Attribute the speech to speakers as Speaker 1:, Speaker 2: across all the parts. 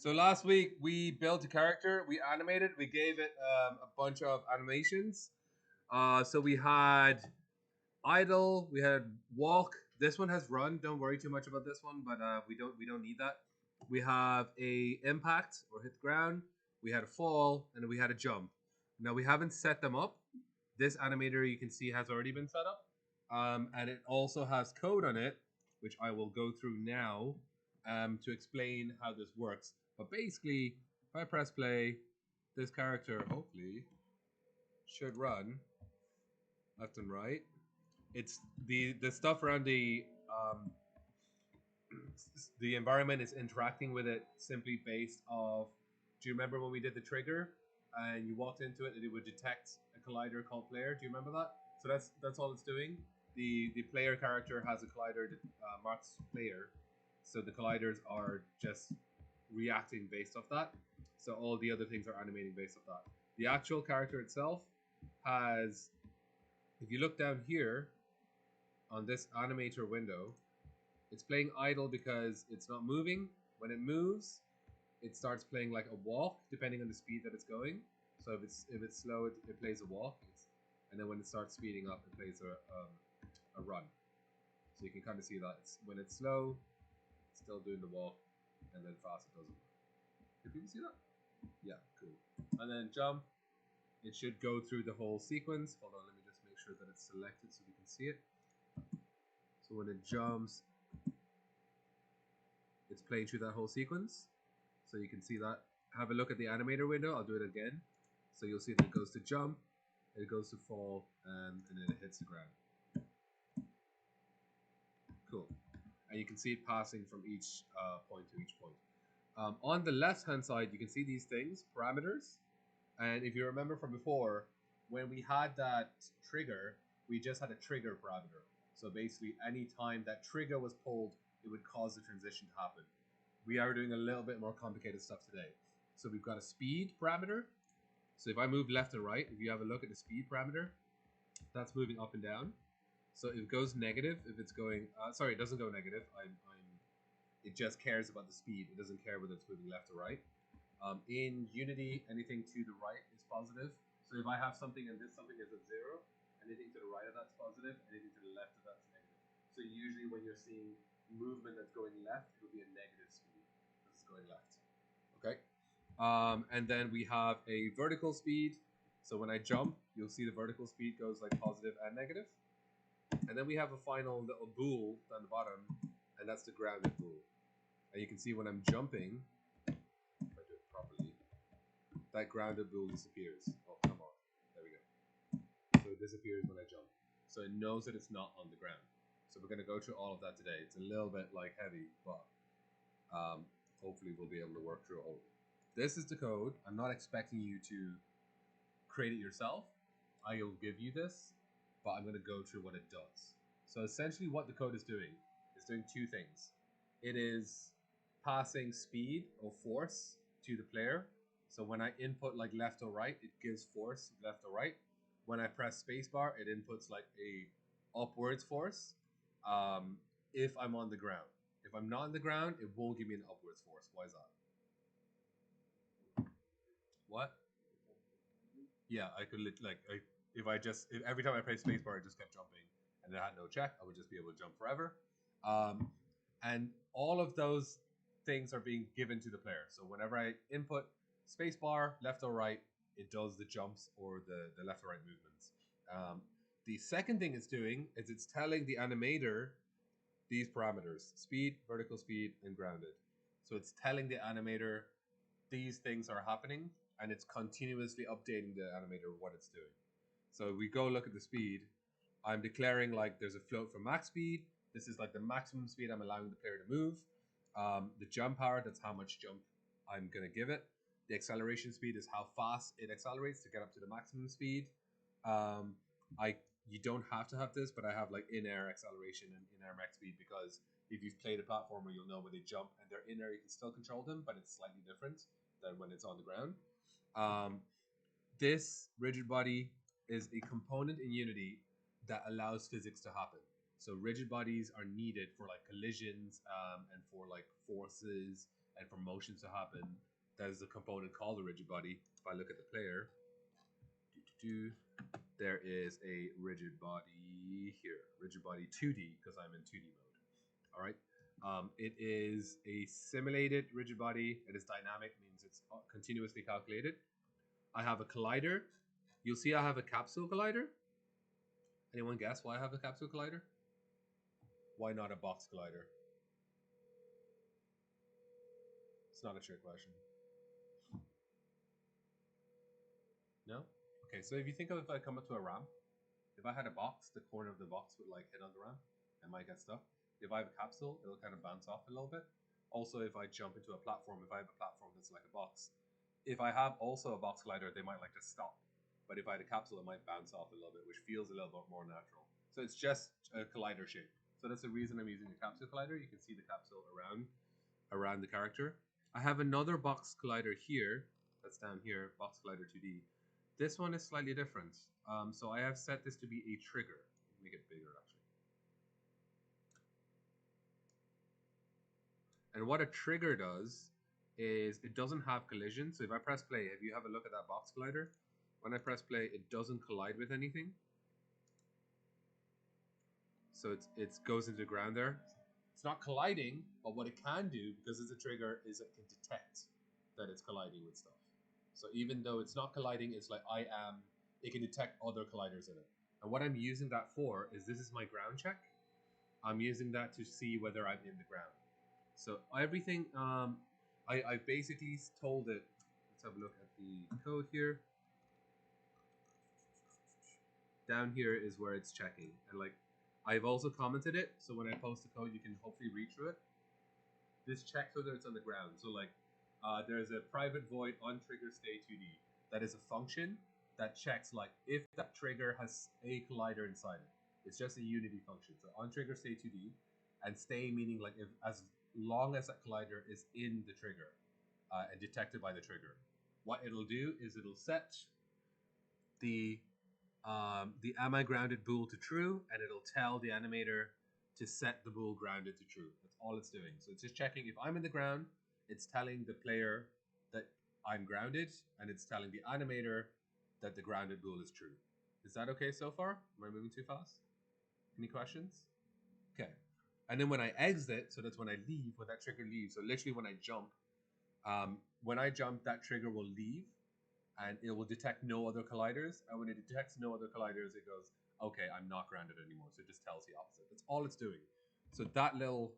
Speaker 1: So last week we built a character, we animated, we gave it a bunch of animations. So we had idle, we had walk. This one has run. Don't worry too much about this one, but we don't need that. We have a impact or hit the ground. We had a fall, and we had a jump. Now we haven't set them up. This animator you can see has already been set up, and it also has code on it, which I will go through now to explain how this works. But basically, if I press play, this character hopefully should run left and right. It's the stuff around the environment is interacting with it simply based off. Do you remember when we did the trigger and you walked into it and it would detect a collider called player? Do you remember that? So that's all it's doing. The player character has a collider that marks player, so the colliders are just reacting based off that. So all the other things are animating based off that. The actual character itself has, if you look down here on this animator window, it's playing idle because it's not moving. When it moves, it starts playing like a walk, depending on the speed that it's going. So if it's slow, it plays a walk, and then when it starts speeding up, it plays a run. So you can kind of see that when it's slow, it's still doing the walk, and then fast it doesn't. Can people see that? Yeah, cool. And then jump, it should go through the whole sequence. Hold on, let me just make sure that it's selected so we can see it. So when it jumps, it's playing through that whole sequence. So you can see that. Have a look at the animator window. I'll do it again. So you'll see that it goes to jump, it goes to fall, and then it hits the ground. Cool. And you can see it passing from each point to each point. On the left-hand side, you can see these things, parameters. And if you remember from before, when we had that trigger, we just had a trigger parameter. So basically, any time that trigger was pulled, it would cause the transition to happen. We are doing a little bit more complicated stuff today. So we've got a speed parameter. So if I move left and right, if you have a look at the speed parameter, that's moving up and down. So it goes negative if it's going. Sorry, it doesn't go negative. It just cares about the speed. It doesn't care whether it's moving left or right. In Unity, anything to the right is positive. So if I have something and this something is at 0, anything to the right of that's positive, anything to the left of that's negative. So usually when you're seeing movement that's going left, it will be a negative speed because it's going left. Okay. And then we have a vertical speed. So when I jump, you'll see the vertical speed goes like positive and negative. And then we have a final little bool down the bottom, and that's the grounded bool. And you can see when I'm jumping, if I do it properly, that grounded bool disappears. Oh, come on. There we go. So it disappears when I jump. So it knows that it's not on the ground. So we're going to go through all of that today. It's a little bit like heavy, but hopefully we'll be able to work through all of it. This is the code. I'm not expecting you to create it yourself. I will give you this, but I'm going to go through what it does. So essentially what the code is doing two things. It is passing speed or force to the player. So when I input like left or right, it gives force left or right. When I press spacebar, it inputs like a upwards force if I'm on the ground. If I'm not on the ground, it won't give me an upwards force. Why is that? What? Yeah, I could if every time I press spacebar, I just kept jumping and I had no check, I would just be able to jump forever. And all of those things are being given to the player. So whenever I input spacebar, left or right, it does the jumps or the left or right movements. The second thing it's doing is it's telling the animator these parameters: speed, vertical speed, and grounded. So it's telling the animator these things are happening, and it's continuously updating the animator what it's doing. So we go look at the speed. I'm declaring like there's a float for max speed. This is like the maximum speed I'm allowing the player to move. The jump power, that's how much jump I'm going to give it. The acceleration speed is how fast it accelerates to get up to the maximum speed. You don't have to have this, but I have like in-air acceleration and in-air max speed because if you've played a platformer, you'll know when they jump and they're in air, you can still control them, but it's slightly different than when it's on the ground. This rigid body is a component in Unity that allows physics to happen. So rigid bodies are needed for like collisions and for like forces and for motions to happen, that is a component called a rigid body. If I look at the player, there is a rigid body here, rigid body 2D, because I'm in 2D mode. All right. It is a simulated rigid body. It is dynamic, means it's continuously calculated. I have a collider. You'll see I have a capsule collider. Anyone guess why I have a capsule collider? Why not a box collider? It's not a trick question. No? Okay, so if you think of if I come up to a ramp, if I had a box, the corner of the box would like hit on the ramp and might get stuck. If I have a capsule, it'll kind of bounce off a little bit. Also, if I jump into a platform, if I have a platform that's like a box, if I have also a box collider, they might like just stop. But if I had a capsule, it might bounce off a little bit, which feels a little bit more natural. So it's just a collider shape. So that's the reason I'm using a capsule collider. You can see the capsule around the character. I have another box collider here. That's down here, box collider 2D. This one is slightly different. So I have set this to be a trigger. Make it bigger, actually. And what a trigger does is it doesn't have collision. So if I press play, if you have a look at that box collider, when I press play, it doesn't collide with anything. So it goes into the ground there. It's not colliding, but what it can do, because it's a trigger, is it can detect that it's colliding with stuff. So even though it's not colliding, it's like it can detect other colliders in it. And what I'm using that for is this is my ground check. I'm using that to see whether I'm in the ground. So everything, I basically told it, let's have a look at the code here. Down here is where it's checking. And like, I've also commented it, so when I post the code, you can hopefully read through it. This checks whether it's on the ground. So like, there's a private void on trigger stay 2D. That is a function that checks like if that trigger has a collider inside it. It's just a unity function. So on trigger stay 2D, and stay meaning like if as long as that collider is in the trigger and detected by the trigger. What it'll do is it'll set the am I grounded bool to true, and it'll tell the animator to set the bool grounded to true. That's all it's doing. So it's just checking if I'm in the ground, it's telling the player that I'm grounded, and it's telling the animator that the grounded bool is true. Is that okay so far? Am I moving too fast? Any questions? Okay. And then when I exit, so that's when I leave, when that trigger leaves. So literally when I jump, that trigger will leave, and it will detect no other colliders. And when it detects no other colliders, it goes, okay, I'm not grounded anymore. So it just tells the opposite. That's all it's doing. So that little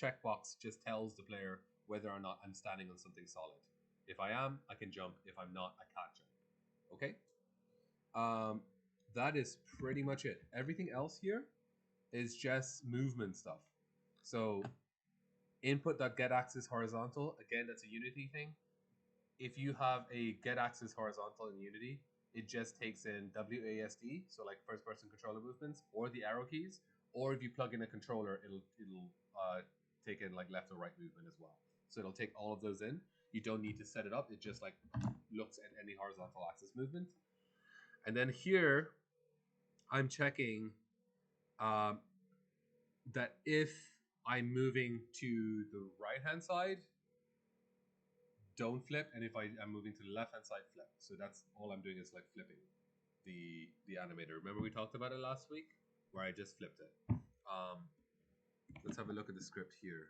Speaker 1: checkbox just tells the player whether or not I'm standing on something solid. If I am, I can jump. If I'm not, I can't jump. Okay? That is pretty much it. Everything else here is just movement stuff. So input.getAxis horizontal, again, that's a Unity thing. If you have a getAxis horizontal in Unity, it just takes in WASD, so like first person controller movements, or the arrow keys, or if you plug in a controller, it'll take in like left or right movement as well. So it'll take all of those in. You don't need to set it up. It just like looks at any horizontal axis movement. And then here, I'm checking that if I'm moving to the right-hand side, don't flip, and if I am moving to the left-hand side, flip. So that's all I'm doing is like flipping the animator. Remember we talked about it last week, where I just flipped it. Let's have a look at the script here.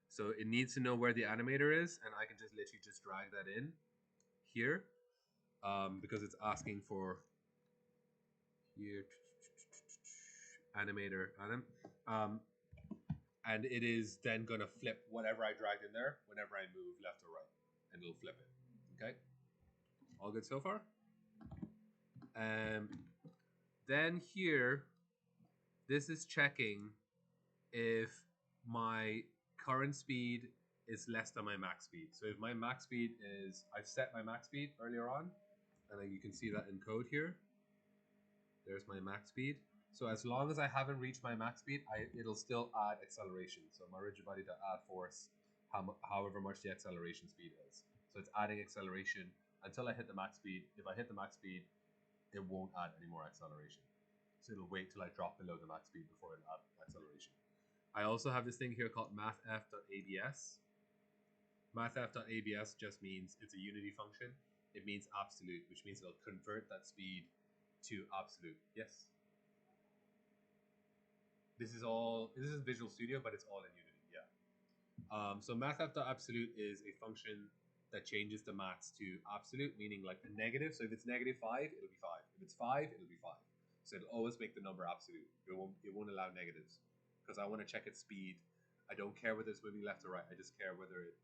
Speaker 1: So it needs to know where the animator is, and I can just literally just drag that in here because it's asking for here animator and it is then going to flip whatever I dragged in there whenever I move left or right, and it'll flip it. Okay, all good so far. Then here, this is checking if my current speed is less than my max speed. So if my max speed is, I've set my max speed earlier on, and then you can see that in code here. There's my max speed. So as long as I haven't reached my max speed, it'll still add acceleration. So my rigid body to add force, however much the acceleration speed is. So it's adding acceleration until I hit the max speed. If I hit the max speed, it won't add any more acceleration. So it'll wait till I drop below the max speed before it adds acceleration. I also have this thing here called mathf.abs. Mathf.abs just means it's a unity function. It means absolute, which means it'll convert that speed to absolute. Yes. This is Visual Studio, but it's all in Unity. Yeah. So mathf.absolute is a function that changes the maths to absolute, meaning like a negative. So if it's -5, it'll be 5. If it's 5, it'll be 5. So it'll always make the number absolute. It won't allow negatives because I want to check its speed. I don't care whether it's moving left or right. I just care whether it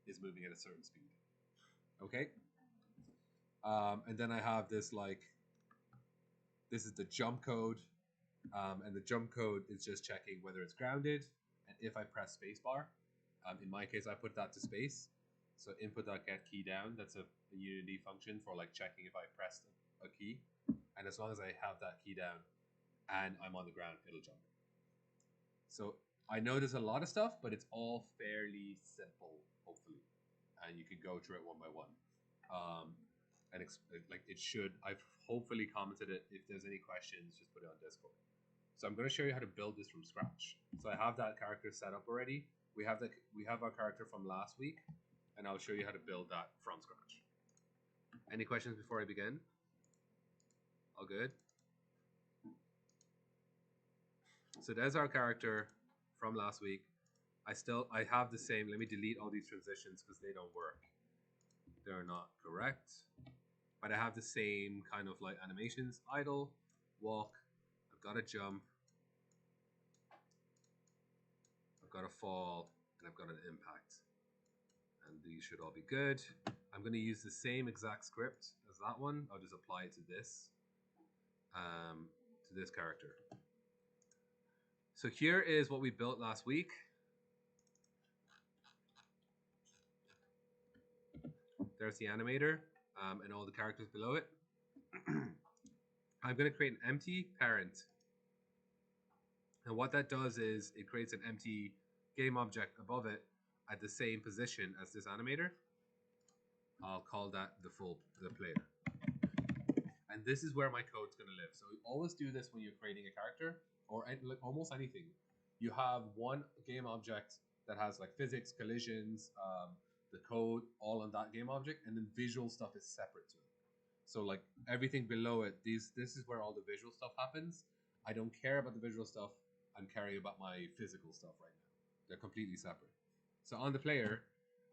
Speaker 1: is moving at a certain speed. Okay. And then I have this this is the jump code. And the jump code is just checking whether it's grounded. And if I press spacebar, in my case, I put that to space. So input.get key down, that's a Unity function for like checking if I pressed a key. And as long as I have that key down and I'm on the ground, it'll jump. So I know there's a lot of stuff, but it's all fairly simple, hopefully. And you can go through it one by one. And like it should, I've hopefully commented it. If there's any questions, just put it on Discord. So I'm going to show you how to build this from scratch. So I have that character set up already. We have our character from last week, and I'll show you how to build that from scratch. Any questions before I begin? All good? So there's our character from last week. I have the same. Let me delete all these transitions because they don't work. They're not correct. But I have the same kind of like animations: idle, walk. I've got a jump. I've got a fall, and I've got an impact. And these should all be good. I'm going to use the same exact script as that one. I'll just apply it to this character. So here is what we built last week. There's the animator and all the characters below it. I'm going to create an empty parent. And what that does is it creates an empty game object above it at the same position as this animator. I'll call that the player. And this is where my code's going to live. So we always do this when you're creating a character or almost anything. You have one game object that has like physics, collisions, the code, all on that game object, and then visual stuff is separate to it. So like everything below it, this is where all the visual stuff happens. I don't care about the visual stuff. I'm caring about my physical stuff right now. They're completely separate. So on the player,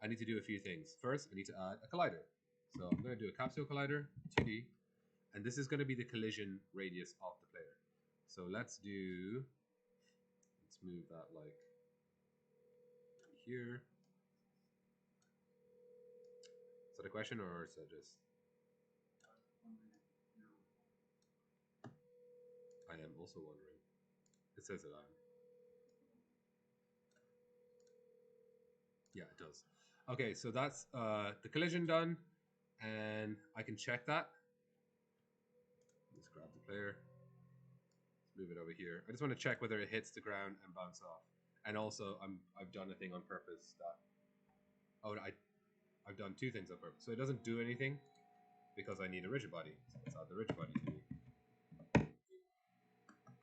Speaker 1: I need to do a few things. First, I need to add a collider. So I'm going to do a Capsule Collider, 2D, and this is going to be the collision radius of the player. So let's move that like here. Is that a question or is that just? I am also wondering. It says that I'm. Yeah, it does. Okay, so that's the collision done, and I can check that. Let's grab the player. Let's move it over here. I just want to check whether it hits the ground and bounce off. And also, I've done a thing on purpose that. I've done two things on purpose. So it doesn't do anything because I need a rigid body. So let's add the rigid body to it.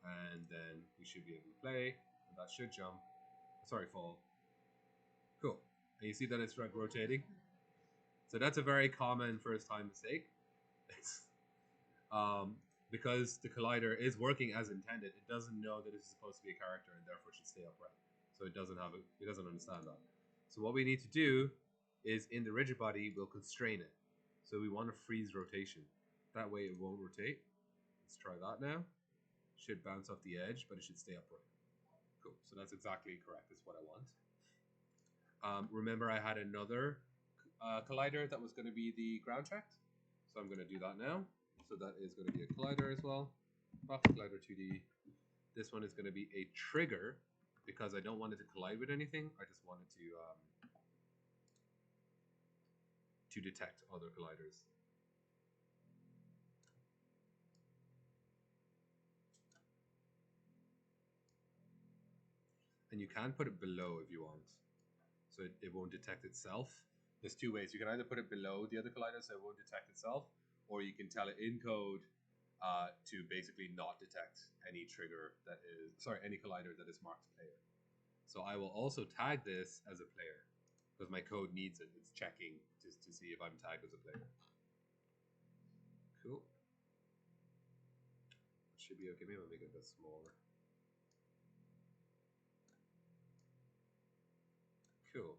Speaker 1: And then we should be able to play. And that should jump. Sorry, fall. Cool. And you see that it's rotating. So that's a very common first time mistake. Because the collider is working as intended, it doesn't know that it's supposed to be a character and therefore should stay upright. So it doesn't understand that. So what we need to do is in the rigid body, we'll constrain it. So we want to freeze rotation. That way it won't rotate. Let's try that now. Should bounce off the edge, but it should stay upright. Cool. So that's exactly correct. That's what I want. Remember, I had another collider that was going to be the ground checked. So I'm going to do that now. So that is going to be a collider as well. Profit collider 2D. This one is going to be a trigger because I don't want it to collide with anything. I just want it to detect other colliders. And you can put it below if you want. So it won't detect itself. There's two ways. You can either put it below the other collider so it won't detect itself, or you can tell it in code to basically not detect any collider that is marked player. So I will also tag this as a player because my code needs it. It's checking just to see if I'm tagged as a player. Cool. Should be okay. Maybe I'll make it a bit smaller. Cool.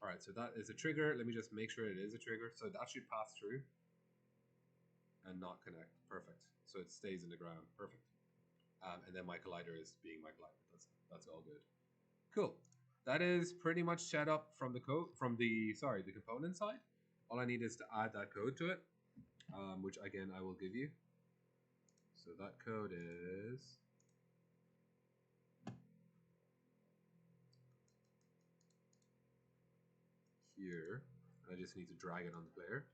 Speaker 1: All right, so that is a trigger. Let me just make sure it is a trigger. So that should pass through and not connect. Perfect. So it stays in the ground. Perfect. And then my collider is being my collider. That's all good. Cool. That is pretty much set up from the code the component side. All I need is to add that code to it, which again I will give you. So that code is here. I just need to drag it on the player.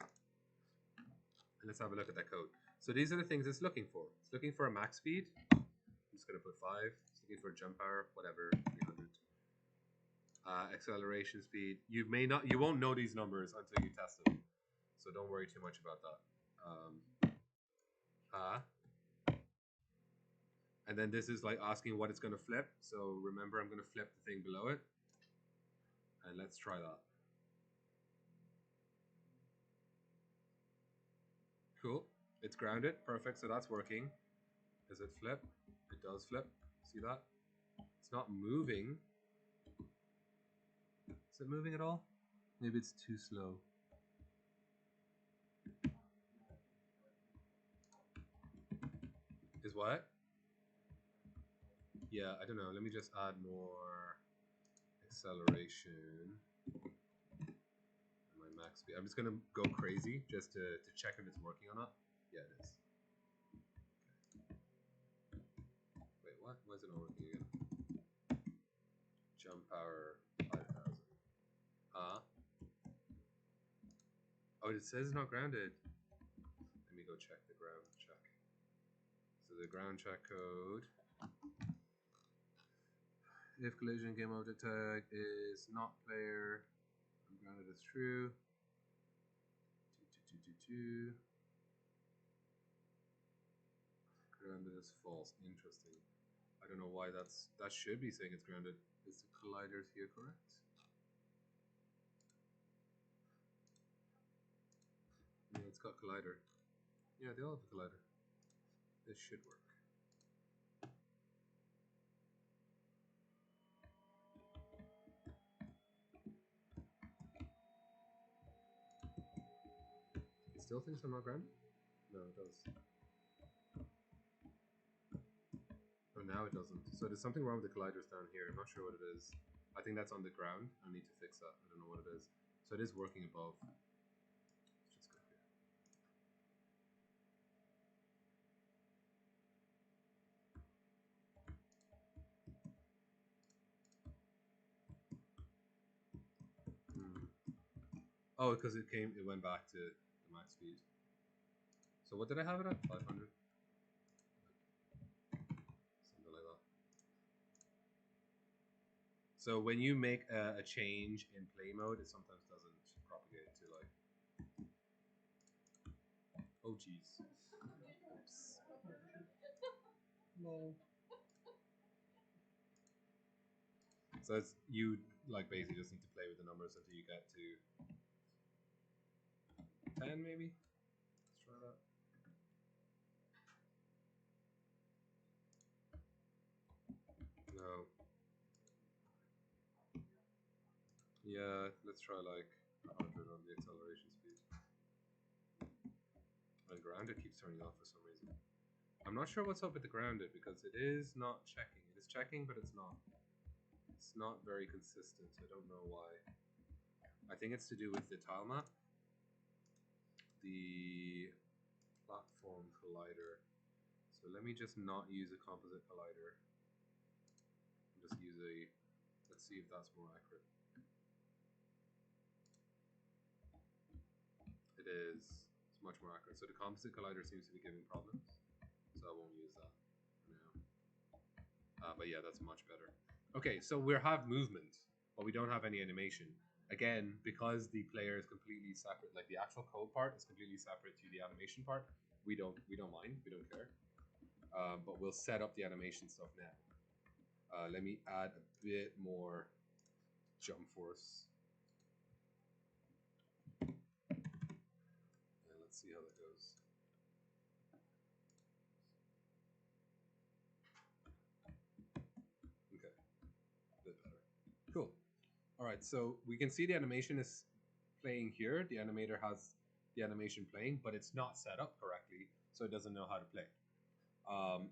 Speaker 1: And let's have a look at that code. So these are the things it's looking for. It's looking for a max speed. I'm just going to put 5. It's looking for a jump power, whatever, 300. Acceleration speed. You won't know these numbers until you test them. So don't worry too much about that. And then this is like asking what it's going to flip. So remember, I'm going to flip the thing below it. And let's try that. Cool. It's grounded. Perfect. So that's working. Does it flip? It does flip. See that? It's not moving. Is it moving at all? Maybe it's too slow. Is what? Yeah, I don't know. Let me just add more acceleration. My max speed. I'm just gonna go crazy just to check if it's working or not. Yeah, it is. Wait, what? Why is it not working again? Jump power 5,000. Oh, it says it's not grounded. Let me go check the ground check. So the ground check code. If collision game object tag is not player, grounded is true. Grounded is false. Interesting. I don't know why that should be saying it's grounded. Is the colliders here correct? Yeah, it's got collider. Yeah, they all have a collider. This should work. It still thinks I'm not grounded? No, it does. Oh, now it doesn't. So there's something wrong with the colliders down here. I'm not sure what it is. I think that's on the ground. I need to fix that. I don't know what it is. So it is working above. Let's just go here. Oh, because it went back to the max speed. So what did I have it at? 500? Something like that. So when you make a change in play mode, it sometimes doesn't propagate to like... Oh, jeez. Oops. No. So it's, you like basically just need to play with the numbers until you get to 10 maybe? Let's try that. No. Yeah, let's try like 100 on the acceleration speed. And grounded keeps turning off for some reason. I'm not sure what's up with the grounded because it is not checking. It is checking, but it's not. It's not very consistent. I don't know why. I think it's to do with the tile map. The platform collider. So let me just not use a composite collider. Just use a... Let's see if that's more accurate. It is. It's much more accurate. So the composite collider seems to be giving problems. So I won't use that for now. But yeah, that's much better. Okay, so we have movement, but we don't have any animation. Again, because the player is completely separate, like the actual code part is completely separate to the animation part, we don't mind, we don't care. But we'll set up the animation stuff now. Let me add a bit more jump force. And let's see how that goes. Okay, a bit better. Cool. All right, so we can see the animation is playing here. The animator has the animation playing, but it's not set up correctly, so it doesn't know how to play.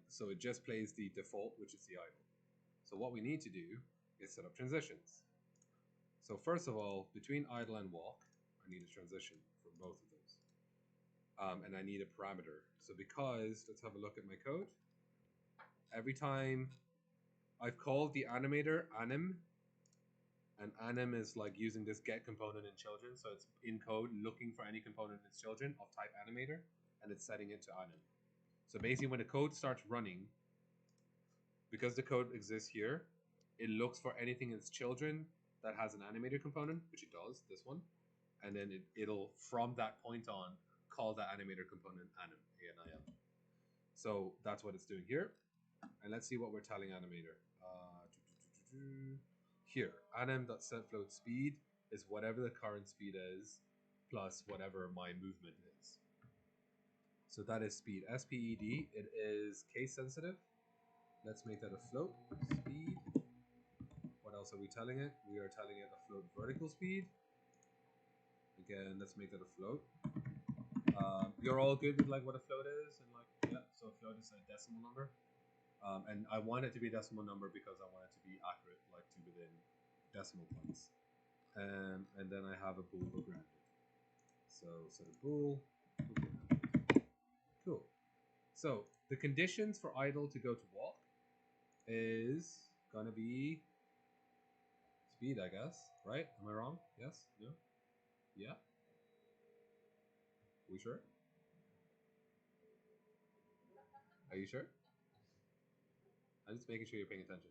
Speaker 1: So it just plays the default, which is the idle. So what we need to do is set up transitions. So first of all, between idle and walk, I need a transition for both of those. And I need a parameter. So because, let's have a look at my code. Every time I've called the animator anim, and anim is like using this get component in children. So it's in code looking for any component in its children of type animator, and it's setting it to anim. So basically when the code starts running, because the code exists here, it looks for anything in its children that has an animator component, which it does, this one. And then it'll, from that point on, call that animator component anim, A-N-I-M. So that's what it's doing here. And let's see what we're telling animator. Here, anim.setFloatSpeed is whatever the current speed is, plus whatever my movement is. So that is speed, S-P-E-D. It is case sensitive. Let's make that a float speed. What else are we telling it? We are telling it a float vertical speed. Again, let's make that a float. You're all good with like what a float is, and like yeah. So a float is a decimal number, and I want it to be a decimal number because I want it to be accurate, like to within decimal points. And then I have a bool for granted. So set a bool. Cool. So the conditions for idle to go to walk is gonna be speed, I guess, right? Am I wrong? Yes? No? Yeah? We sure? Are you sure? I'm just making sure you're paying attention.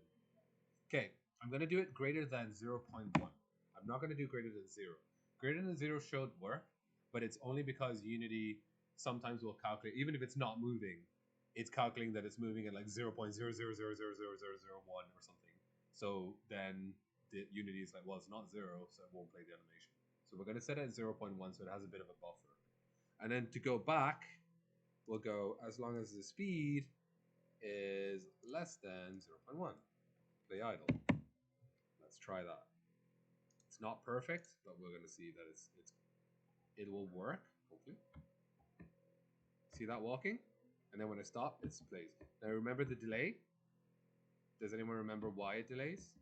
Speaker 1: Okay, I'm going to do it greater than 0.1. I'm not going to do greater than 0. Greater than 0 should work, but it's only because Unity sometimes will calculate, even if it's not moving, it's calculating that it's moving at like 0.000000001 or something. So then the Unity is like, well, it's not 0, so it won't play the animation. So we're going to set it at 0.1 so it has a bit of a buffer. And then to go back, we'll go as long as the speed is less than 0.1. Play idle. Let's try that. It's not perfect, but we're going to see that it will work, hopefully. See that walking? And then when I stop, it plays. Now remember the delay? Does anyone remember why it delays?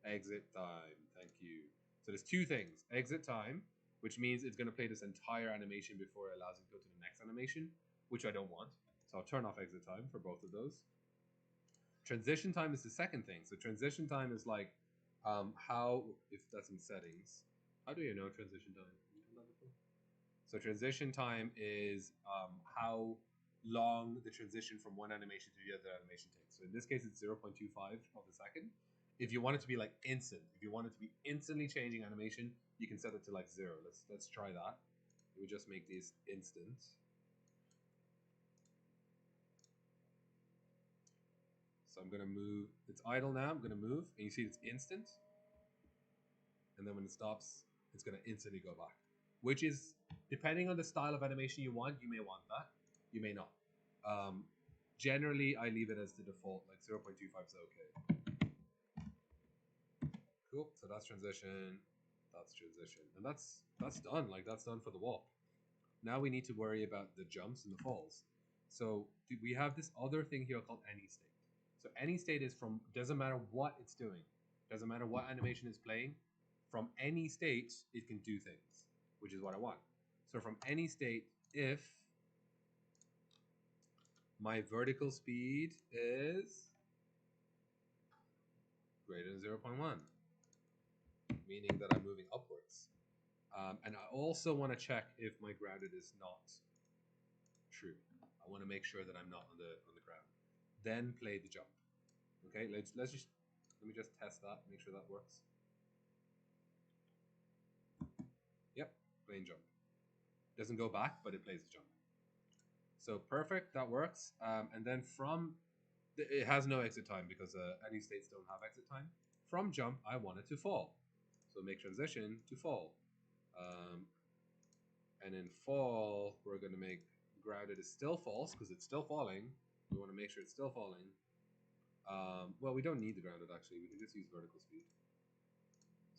Speaker 1: Exit time. Thank you. So there's two things. Exit time, which means it's going to play this entire animation before it allows it to go to the next animation, which I don't want. So I'll turn off exit time for both of those. Transition time is the second thing. So transition time is like how, if that's in settings, how do you know transition time? So transition time is how long the transition from one animation to the other animation takes. So in this case, it's 0.25 of a second. If you want it to be like instant, if you want it to be instantly changing animation, you can set it to like 0. Let's try that. We just make these instant. So I'm going to move. It's idle now. I'm going to move. And you see it's instant. And then when it stops, it's going to instantly go back. Which is, depending on the style of animation you want, you may want that. You may not. Generally, I leave it as the default. Like 0.25 is okay. Cool. So that's transition. That's transition. And that's done. Like that's done for the walk. Now we need to worry about the jumps and the falls. So we have this other thing here called any state. So any state is from, doesn't matter what it's doing, doesn't matter what animation is playing, from any state it can do things, which is what I want. So from any state, if my vertical speed is greater than 0.1, meaning that I'm moving upwards. And I also want to check if my grounded is not true. I want to make sure that I'm not on the ground. Then play the jump. Okay, let me just test that, make sure that works. Yep, playing jump. Doesn't go back, but it plays the jump. So perfect, that works. And then from It has no exit time because any states don't have exit time. From jump, I want it to fall. So make transition to fall. And in fall, we're going to make grounded is still false because it's still falling. We want to make sure it's still falling. Well, we don't need the grounded actually. We can just use vertical speed.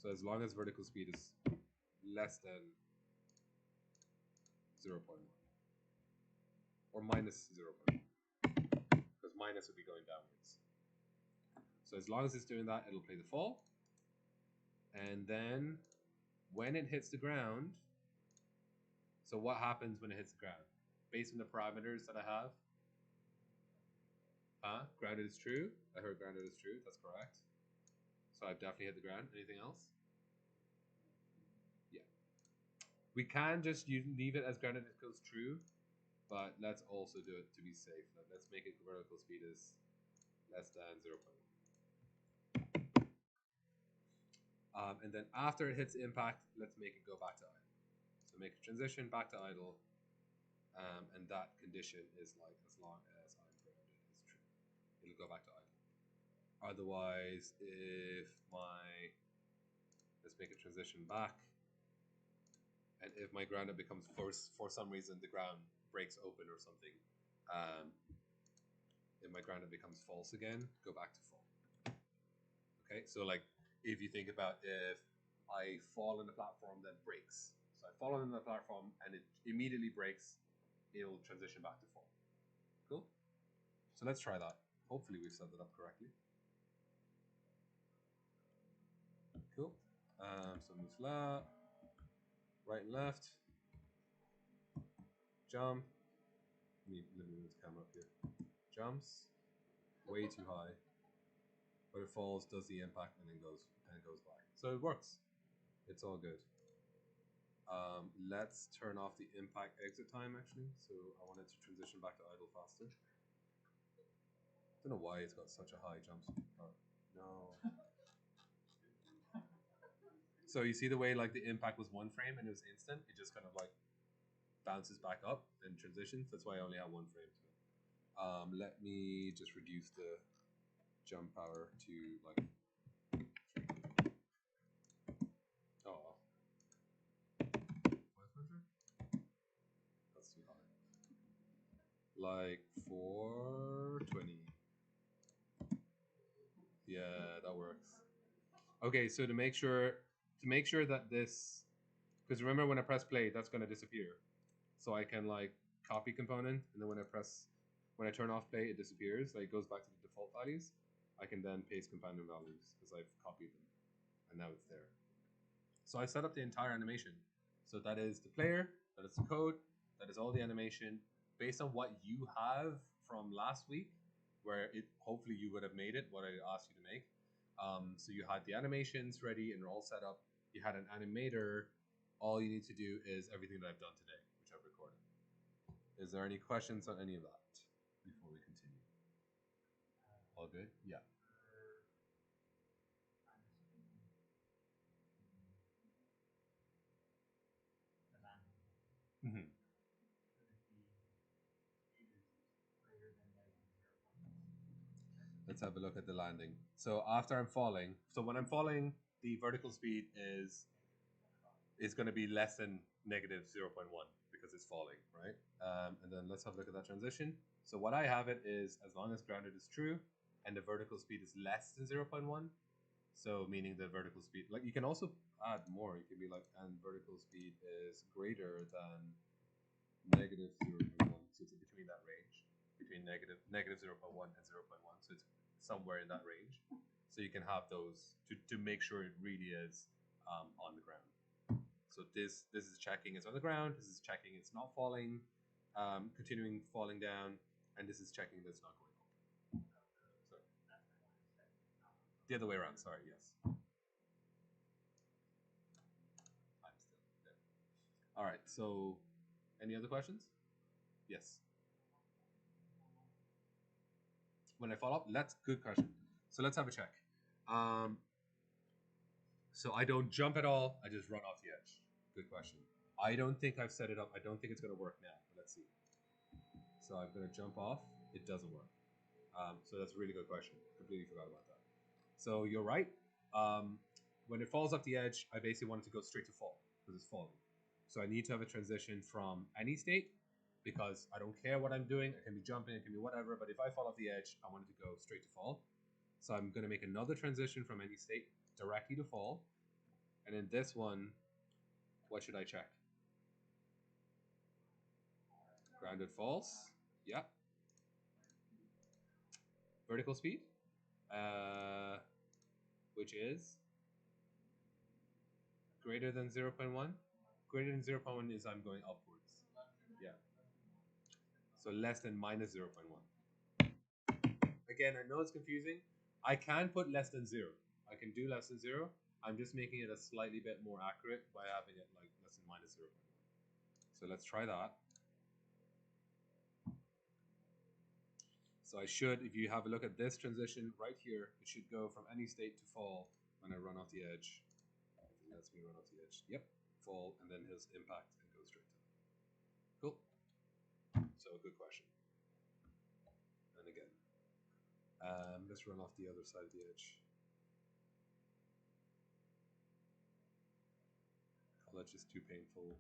Speaker 1: So as long as vertical speed is less than 0.1 or minus 0.1, because minus would be going downwards. So as long as it's doing that, it'll play the fall. And then when it hits the ground, so what happens when it hits the ground? Based on the parameters that I have, grounded is true. I heard grounded is true. That's correct. So I've definitely hit the ground. Anything else? Yeah. We can just leave it as grounded if it goes true, but let's also do it to be safe. Let's make it vertical speed is less than 0.1. And then after it hits impact, let's make it go back to idle. So make a transition back to idle, and that condition is like as long as I'm grounded is true. It'll go back to idle. Otherwise, if let's make a transition back, and if my grounded becomes for some reason the ground breaks open or something, if my grounded becomes false again, go back to fall. Okay, so like if you think about if I fall on the platform that breaks, so I fall on the platform and it immediately breaks, it'll transition back to fall. Cool. So let's try that. Hopefully we've set that up correctly. Cool. So move flat, right and left, jump. Let me move the camera up here. Jumps way too high, but it falls, does the impact, and then goes back. So it works. It's all good. Let's turn off the impact exit time actually. So I want it to transition back to idle faster. I don't know why it's got such a high jump speed. Oh, no. So you see the way like the impact was 1 frame and it was instant. It just kind of like bounces back up and transitions. That's why I only have 1 frame to it. Let me just reduce the jump power to like. Oh. That's too high. Like 420. Yeah, that works. Okay, so to make sure that this, because remember when I press play, that's gonna disappear. So I can like copy component, and then when I turn off play, it disappears. Like it goes back to the default values. I can then paste component values because I've copied them, and now it's there. So I set up the entire animation. So that is the player, that is the code, that is all the animation based on what you have from last week, where it hopefully you would have made it what I asked you to make. So you had the animations ready and they're all set up. You had an animator. All you need to do is everything that I've done today, which I've recorded. Is there any questions on any of that before we continue? All good? Yeah. Mm-hmm. Let's have a look at the landing. So after I'm falling, so when I'm falling, the vertical speed is going to be less than negative 0.1 because it's falling, right? And then let's have a look at that transition. So what I have it is as long as grounded is true and the vertical speed is less than 0.1, so meaning the vertical speed, like you can also add more. You can be like, and vertical speed is greater than negative 0.1. So it's between that range, between negative 0.1 and 0.1. So it's somewhere in that range. So you can have those to make sure it really is on the ground. So this is checking it's on the ground. This is checking it's not falling, continuing falling down, and this is checking that it's not going up. Sorry. The other way around. Sorry. Yes. I'm still there. All right. So, any other questions? Yes. When I fall up, that's good question. So let's have a check. So I don't jump at all. I just run off the edge. Good question. I don't think I've set it up. I don't think it's going to work now. But let's see. So I'm going to jump off. It doesn't work. So that's a really good question. Completely forgot about that. So you're right. Um, when it falls off the edge, I basically want it to go straight to fall because it's falling. So I need to have a transition from any state because I don't care what I'm doing. I can be jumping, it can be whatever. But if I fall off the edge, I want it to go straight to fall. So I'm going to make another transition from any state directly to fall. And in this one, what should I check? Grounded false. Yeah. Vertical speed, which is greater than 0.1. Greater than 0.1 is I'm going upwards. Yeah. So less than minus 0.1. Again, I know it's confusing. I can put less than 0. I can do less than 0. I'm just making it a slightly bit more accurate by having it like less than minus 0.1. So let's try that. So I should, if you have a look at this transition right here, it should go from any state to fall when I run off the edge. It lets me run off the edge. Yep, fall, and then his impact and go straight to it. Cool. So good question. And again, let's run off the other side of the edge. College is too painful.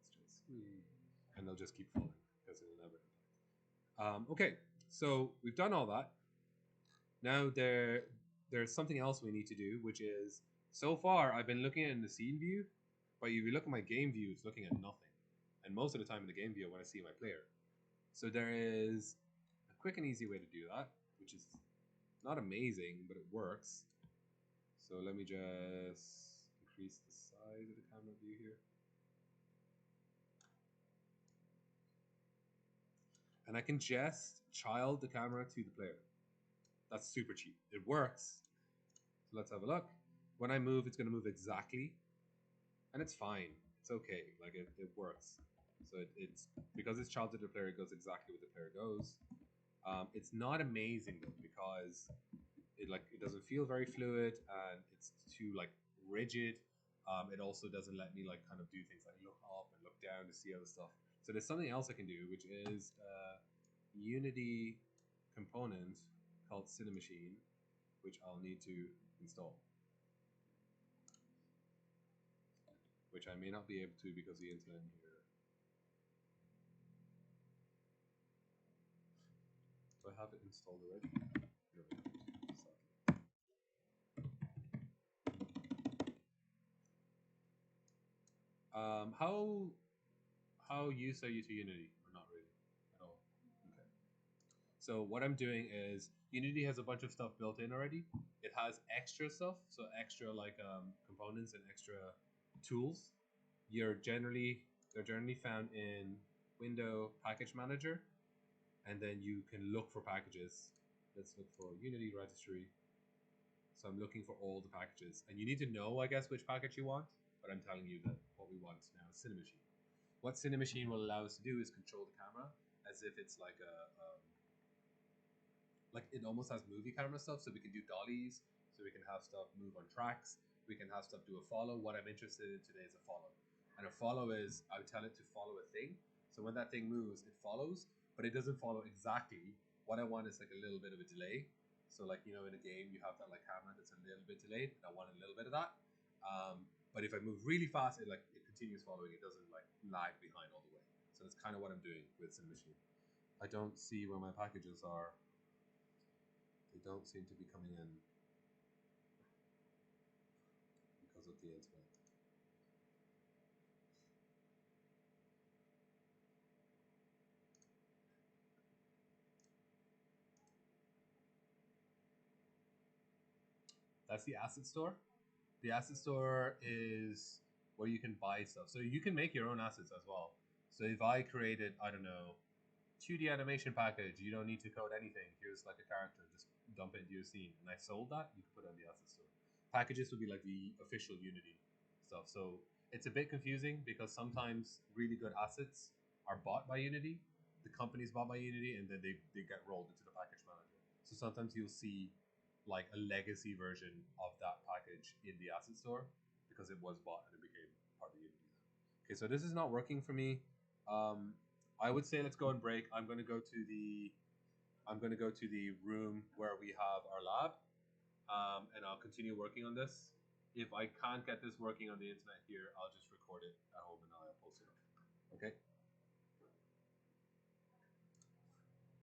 Speaker 1: Let's just and they'll just keep falling because it'll never impact. Okay, so we've done all that. Now there's something else we need to do, which is so far I've been looking at it in the scene view, but if you look at my game view, it's looking at nothing. And most of the time in the game view, I want to see my player. So there is a quick and easy way to do that, which is not amazing, but it works. So let me just increase the size of the camera view here. And I can just child the camera to the player. That's super cheap. It works. So let's have a look. When I move, it's going to move exactly. And it's fine. It's okay. Like it works. So it's because it's child to the player, it goes exactly where the player goes. It's not amazing though because it doesn't feel very fluid and it's too like rigid. It also doesn't let me like kind of do things like look up and look down to see other stuff. So there's something else I can do, which is Unity component called Cinemachin, which I'll need to install, which I may not be able to because the internet here. Do I have it installed already? No, how used are you to Unity, or not really at all? Okay. So what I'm doing is Unity has a bunch of stuff built in already. It has extra stuff, so extra like components and extra tools. They're generally found in Window Package Manager, and then you can look for packages. Let's look for Unity registry. So I'm looking for all the packages, and you need to know, I guess, which package you want. But I'm telling you that what we want now is Cinemachin. What Cinemachin will allow us to do is control the camera as if it's like like it almost has movie camera stuff, so we can do dollies, so we can have stuff move on tracks, we can have stuff do a follow. What I'm interested in today is a follow. And a follow is I would tell it to follow a thing. So when that thing moves, it follows, but it doesn't follow exactly. What I want is like a little bit of a delay. So like in a game you have that like camera that's a little bit delayed. I want a little bit of that. But if I move really fast, it continues following. It doesn't like lag behind all the way. So that's kind of what I'm doing with Cinemachin. I don't see where my packages are. They don't seem to be coming in because of the internet. That's the asset store. The asset store is where you can buy stuff. So you can make your own assets as well. So if I created, I don't know, 2D animation package, you don't need to code anything. Here's like a character, just dump it into your scene. And I sold that, you can put it on the asset store. Packages would be like the official Unity stuff. So it's a bit confusing because sometimes really good assets are bought by Unity. The company's bought by Unity and then they get rolled into the package manager. So sometimes you'll see like a legacy version of that package in the asset store because it was bought and it became part of Unity. Okay, so this is not working for me. I would say let's go and break. I'm going to go to the I'm going to go to the room where we have our lab, and I'll continue working on this. If I can't get this working on the internet here, I'll just record it at home and I'll post it up. Okay.